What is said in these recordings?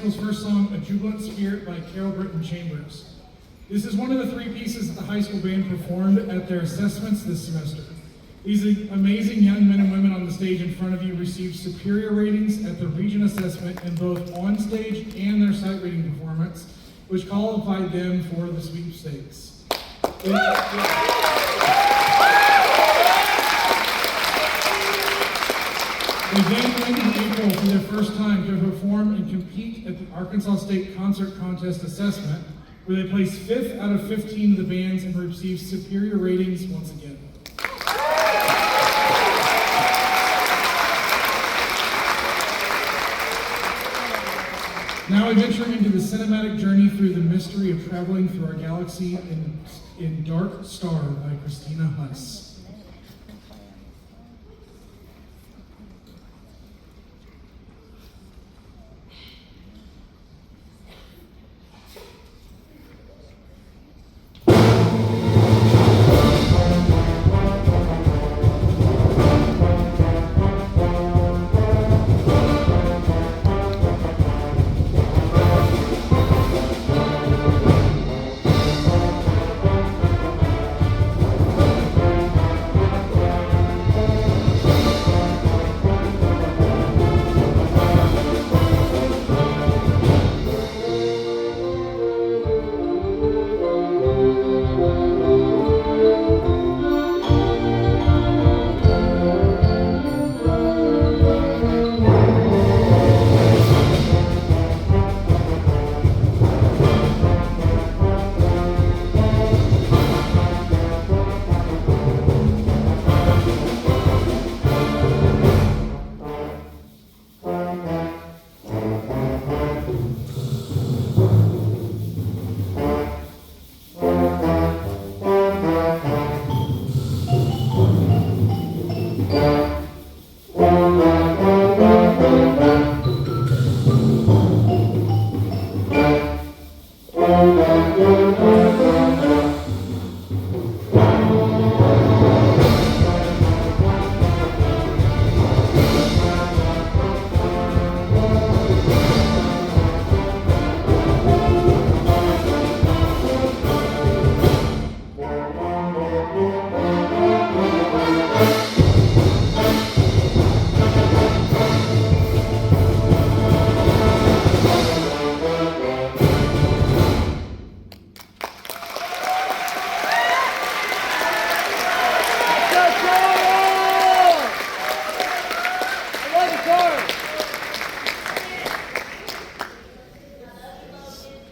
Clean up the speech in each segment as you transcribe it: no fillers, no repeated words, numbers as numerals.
School's first song, A Jubilant Spirit by Carol Britton Chambers. This is one of the 3 pieces that the high school band performed at their assessments this semester. These amazing young men and women on the stage in front of you received superior ratings at the region assessment in both on stage and their sight reading performance, which qualified them for the sweepstakes. They then went in April for their first time to perform and compete at the Arkansas State Concert Contest Assessment, where they placed 5th out of 15 of the bands and received superior ratings once again. Now we venture into the cinematic journey through the mystery of traveling through our galaxy in Dark Star by Christina Huss.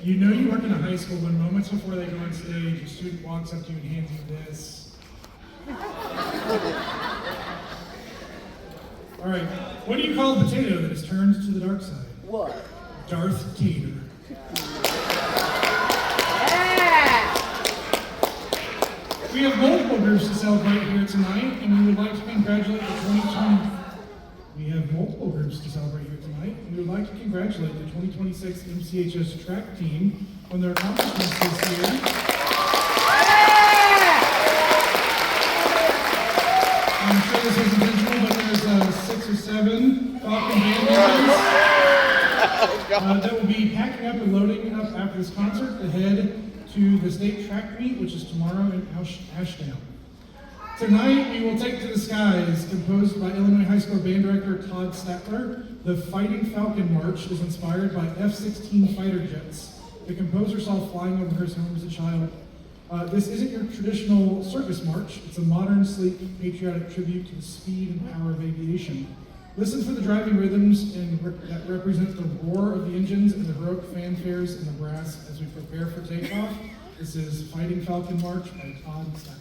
You know you work in a high school when moments before they go on stage, a student walks up to you and hands you this. All right, what do you call a potato that has turned to the dark side? What? Darth Tater. Yeah! We have multiple groups to celebrate here tonight, and we would like to congratulate the 2020. We have multiple groups to celebrate here tonight, and we would like to congratulate the 2026 MCHS track team on their accomplishments this year. I'm sure this was intentional, but there's 6 or 7 Falcon band members that will be packing up and loading up after this concert to head to the state track meet, which is tomorrow in Ashdown. Tonight, we will take to the skies, composed by Illinois High School Band Director Todd Statler. The Fighting Falcon March is inspired by F-16 fighter jets. The composer saw flying over his home as a child. This isn't your traditional circus march. It's a modern, sleek, patriotic tribute to the speed and power of aviation. Listen for the driving rhythms that represent the roar of the engines and the heroic fanfares in the brass as we prepare for takeoff. This is Fighting Falcon March by Todd Statler.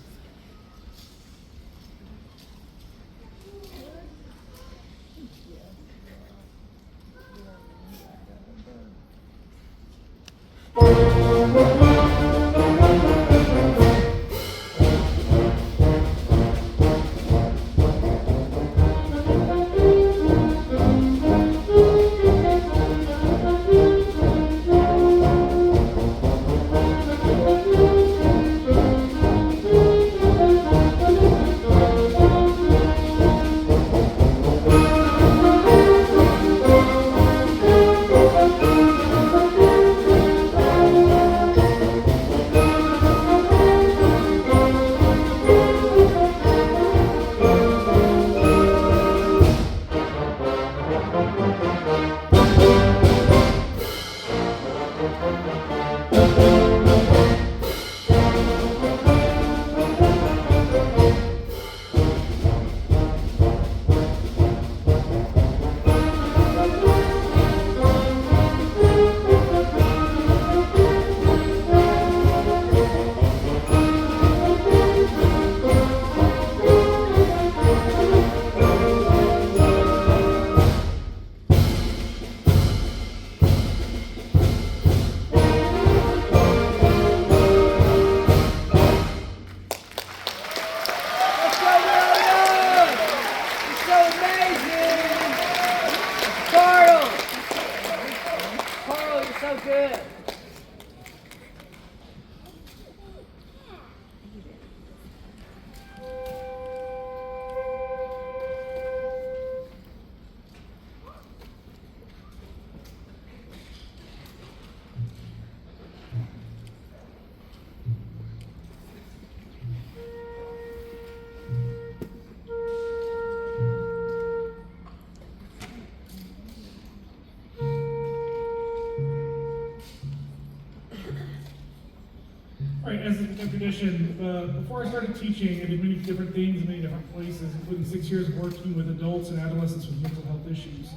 as is become tradition, before I started teaching, I did many different things in many different places, including 6 years of working with adults and adolescents with mental health issues.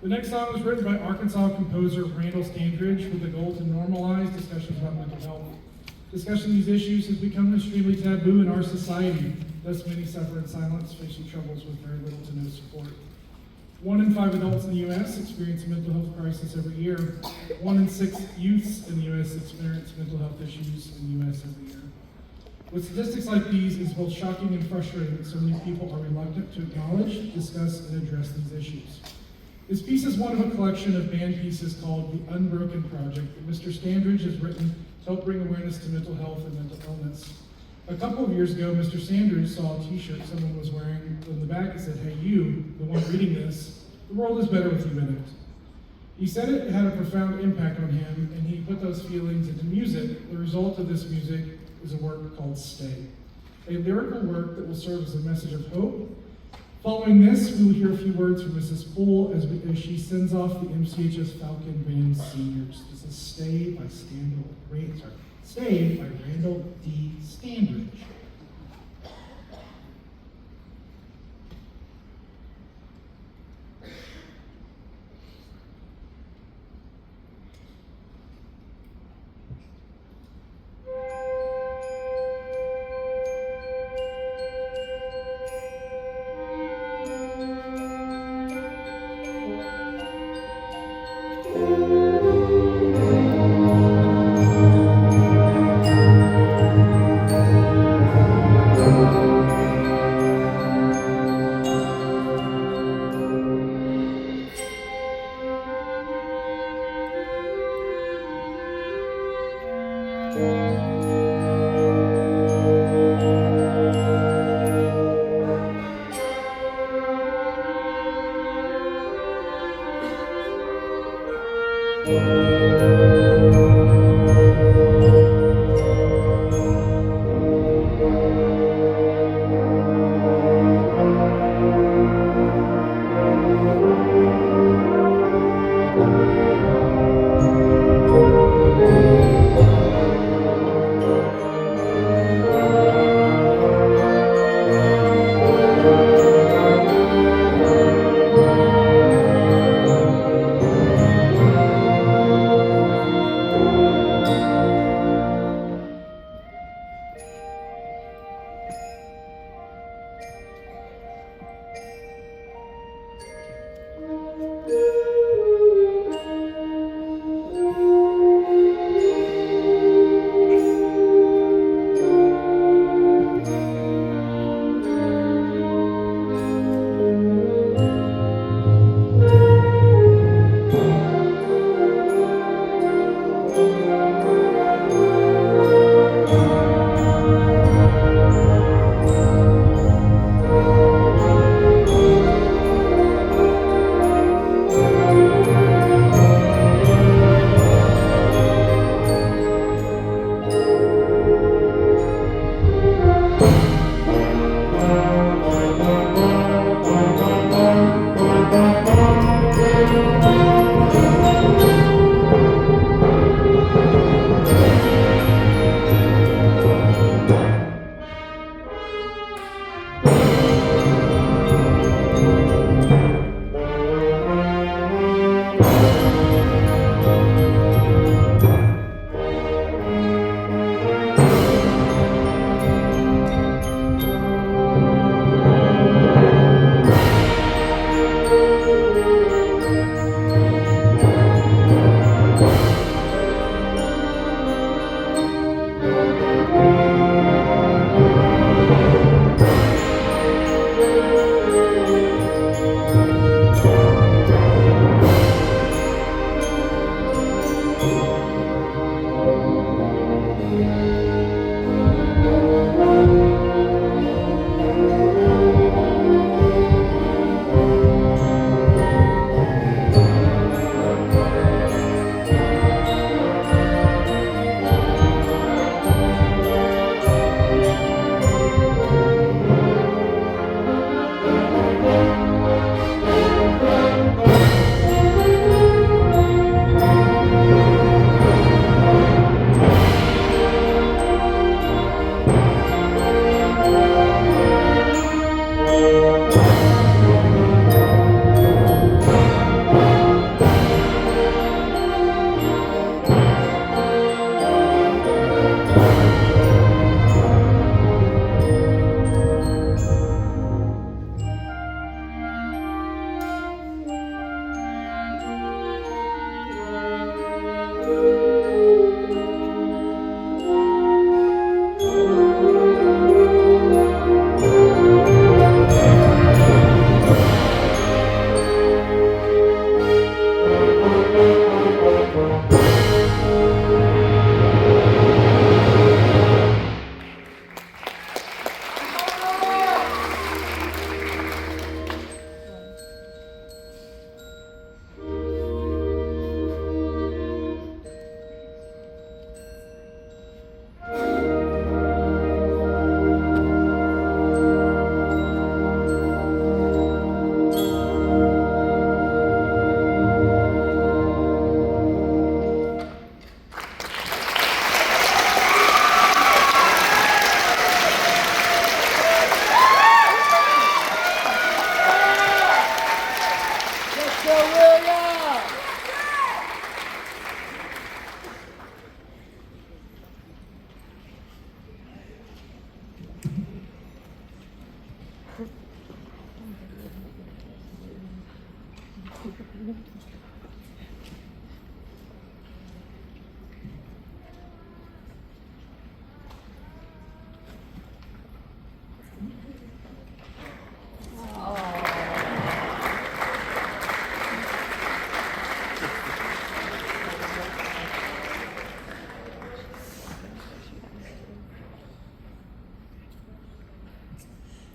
The next song was written by Arkansas composer Randall Standridge with the goal to normalize discussions about mental health. Discussing these issues has become extremely taboo in our society, thus many suffer in silence, facing troubles with very little to no support. 1 in 5 adults in the U.S. experience a mental health crisis every year. 1 in 6 youths in the U.S. experience mental health issues in the U.S. every year. With statistics like these, it's both shocking and frustrating that so many people are reluctant to acknowledge, discuss, and address these issues. This piece is one of a collection of band pieces called The Unbroken Project that Mr. Standridge has written to help bring awareness to mental health and mental illness. A couple of years ago, Mr. Sanders saw a t-shirt someone was wearing. On the back it said, "Hey you, the one reading this, the world is better with you in it." He said it had a profound impact on him, and he put those feelings into music. The result of this music is a work called Stay, a lyrical work that will serve as a message of hope. Following this, we will hear a few words from Mrs. Poole as she sends off the MCHS Falcon Band seniors. This is Stay by Randall D. Standridge.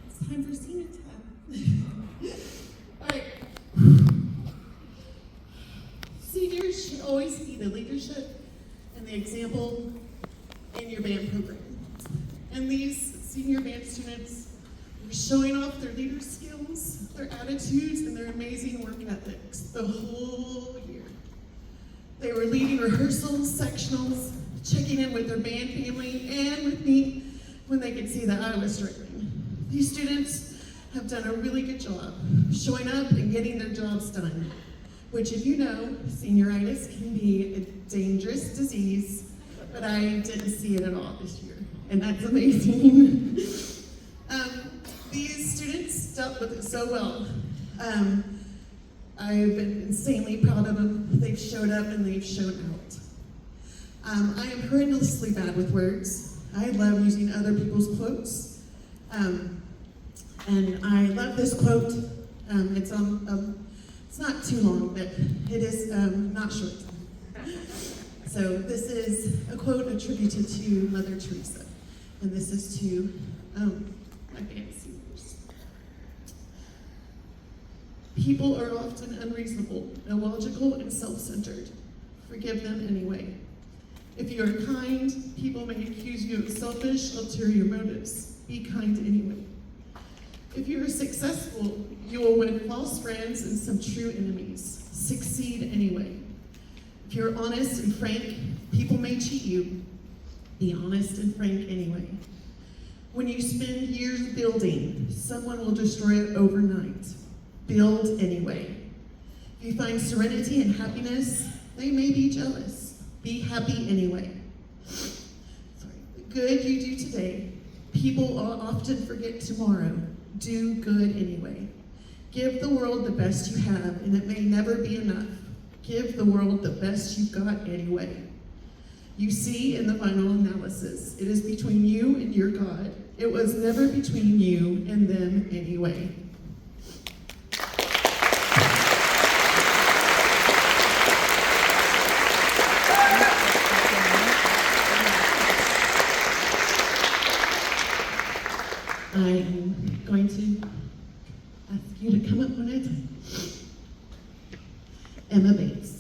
It's time for senior time. All right. Seniors should always be the leadership and the example in your band program. And these senior band students are showing off their leader skills, their attitudes, and their amazing work ethics the whole year. They were leading rehearsals, sectionals, checking in with their band family, and with me when they could see that I was struggling. These students have done a really good job showing up and getting their jobs done, which, if you know, senioritis can be a dangerous disease, but I didn't see it at all this year, and that's amazing. These students dealt with it so well. I've been insanely proud of them. They've showed up and they've shown out. I am horrendously bad with words. I love using other people's quotes. And I love this quote. It's not too long, but it is not short. So this is a quote attributed to Mother Teresa, and this is to my band seniors. People are often unreasonable, illogical, and self-centered. Forgive them anyway. If you are kind, people may accuse you of selfish, ulterior motives. Be kind anyway. If you are successful, you will win false friends and some true enemies. Succeed anyway. If you're honest and frank, people may cheat you. Be honest and frank anyway. When you spend years building, someone will destroy it overnight. Build anyway. If you find serenity and happiness, they may be jealous. Be happy anyway. The good you do today, people often forget tomorrow. Do good anyway. Give the world the best you have, and it may never be enough. Give the world the best you've got anyway. You see in the final analysis, it is between you and your God. It was never between you and them anyway. I'm going to ask you to come up one at a time. Emma Bates.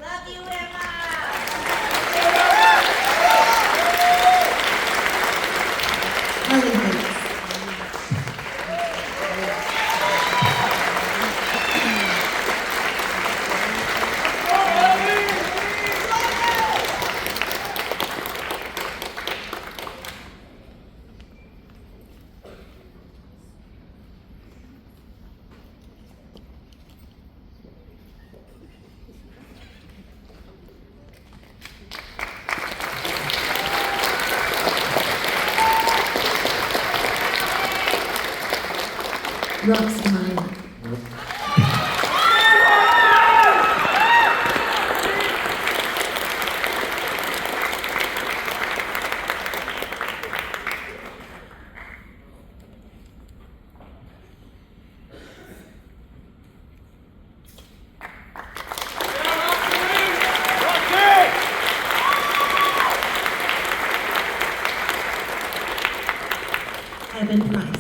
Love you, Emma! Holly Bates. Roxy Meyer. Evan Price.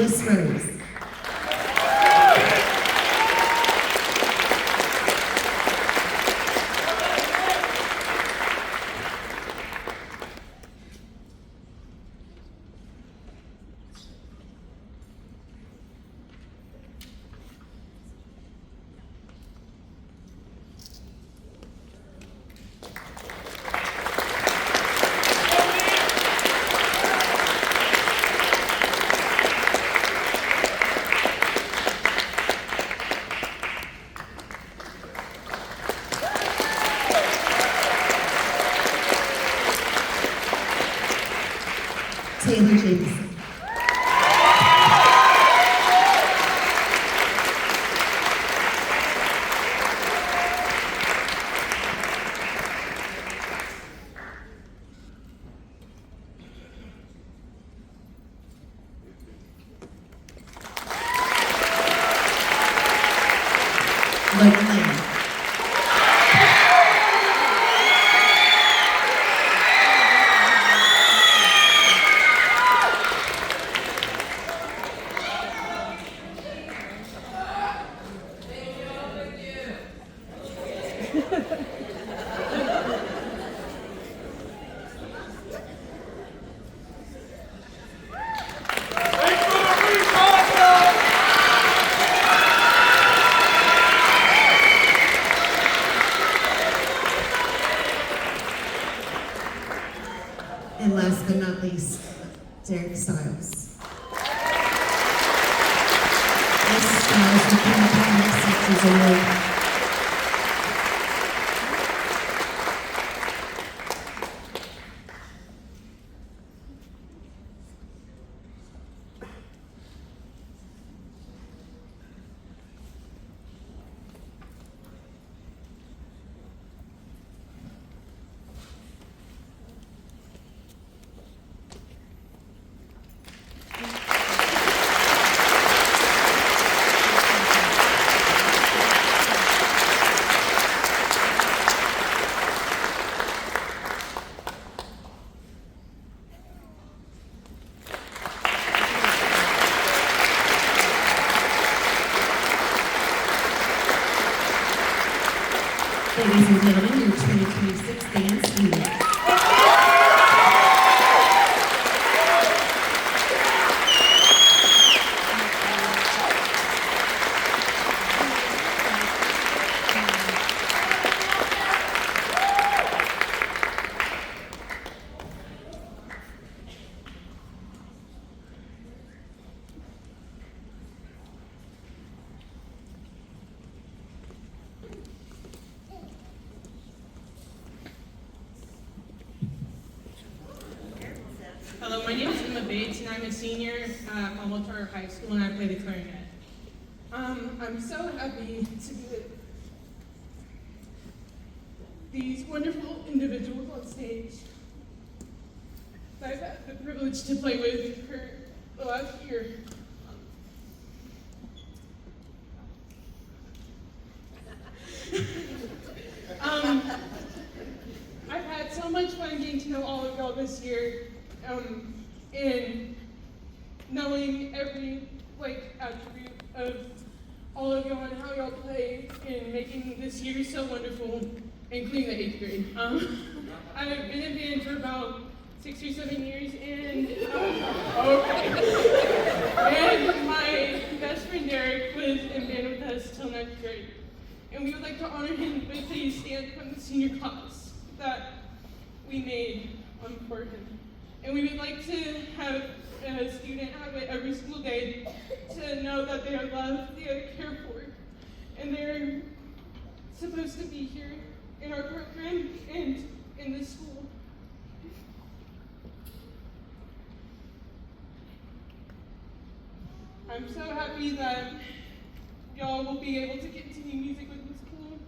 Miss Rose. Taylor Jameson. Maumelle. And last but not least, Derek Stiles. This Stiles became a Comic Sections Award. Ladies and gentlemen, your 2026 dance unit. Hello, my name is Emma Bates, and I'm a senior at Maumelle High School, and I play the clarinet. I'm so happy to be with these wonderful individuals on stage that I've had the privilege to play with for the last year. I've had so much fun getting to know all of y'all this year, and knowing every attribute of all of y'all and how y'all play and making this year so wonderful, including the 8th grade. I've been in band for about 6 or 7 years, and and my best friend Derek was in band with us till 9th grade. And we would like to honor him with a stand from the senior class that we made for him. And we would like to have a student have it every school day to know that they are loved, they are cared for, and they're supposed to be here in our program and in this school. I'm so happy that y'all will be able to continue music with this school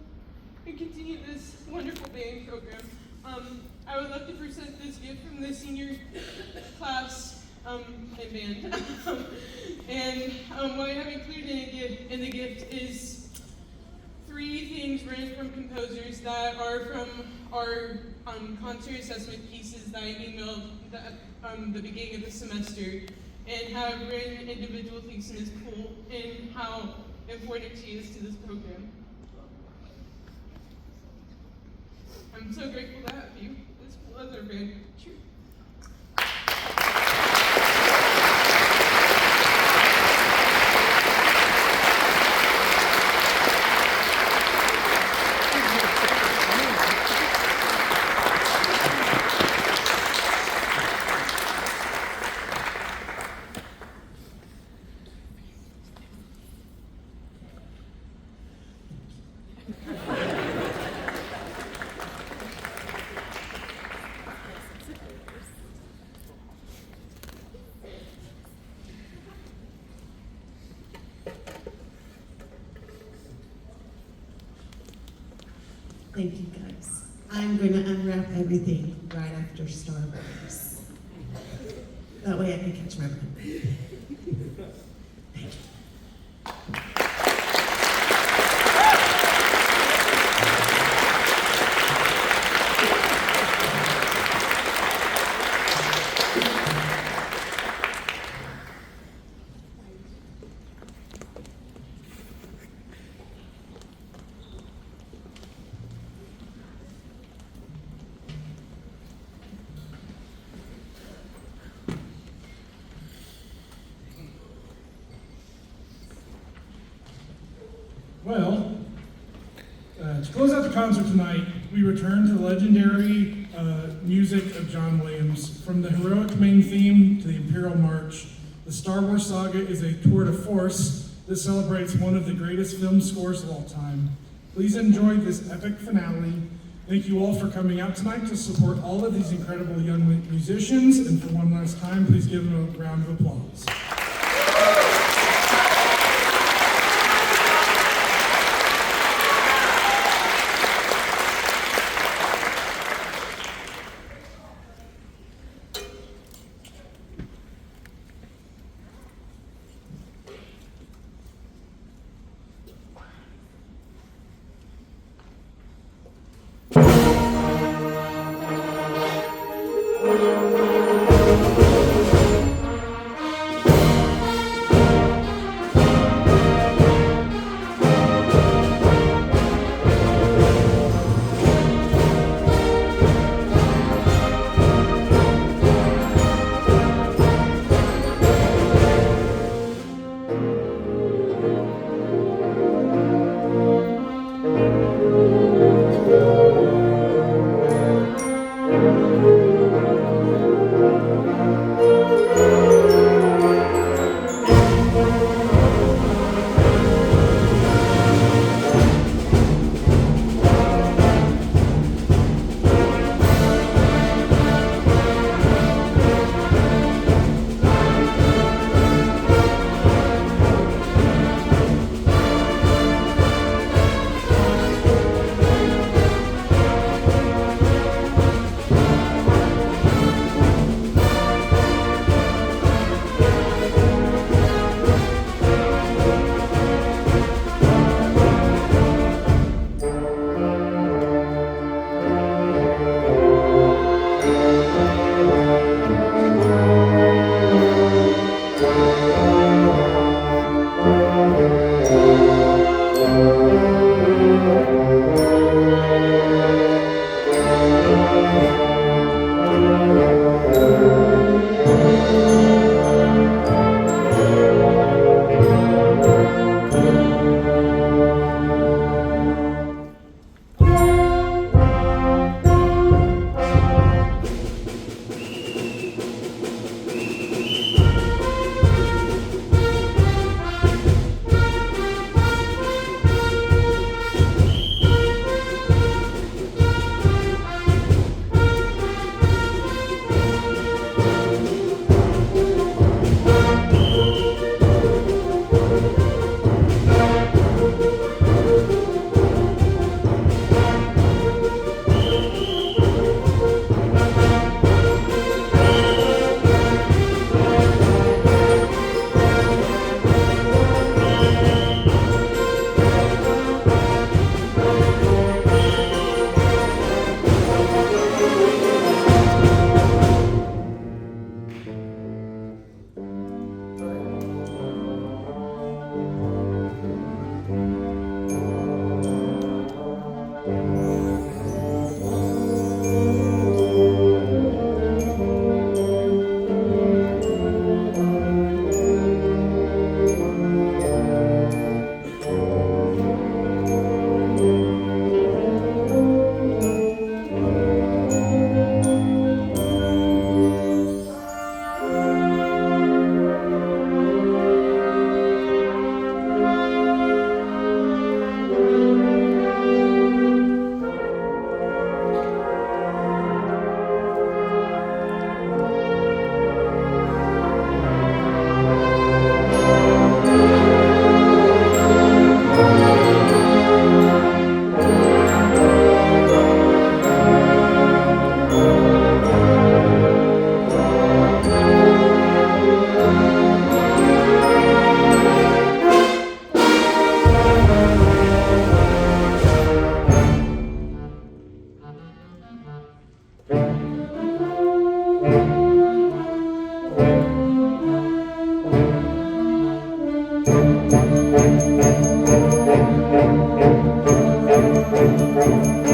and continue this wonderful band program. I would love to present this gift from the senior class in band. And what I have included in the gift is 3 things written from composers that are from our concert assessment pieces that I emailed at the beginning of the semester. and have written individual things in this pool and how important she is to this program. I'm so grateful to have you. This pool has our band. Cheers. Thank you, guys. I'm going to unwrap everything right after Star Wars. That way I can catch my breath. Thank you. Well, to close out the concert tonight, we return to the legendary music of John Williams. From the heroic main theme to the Imperial March, the Star Wars saga is a tour de force that celebrates one of the greatest film scores of all time. Please enjoy this epic finale. Thank you all for coming out tonight to support all of these incredible young musicians, and for one last time, please give them a round of applause. Thank you.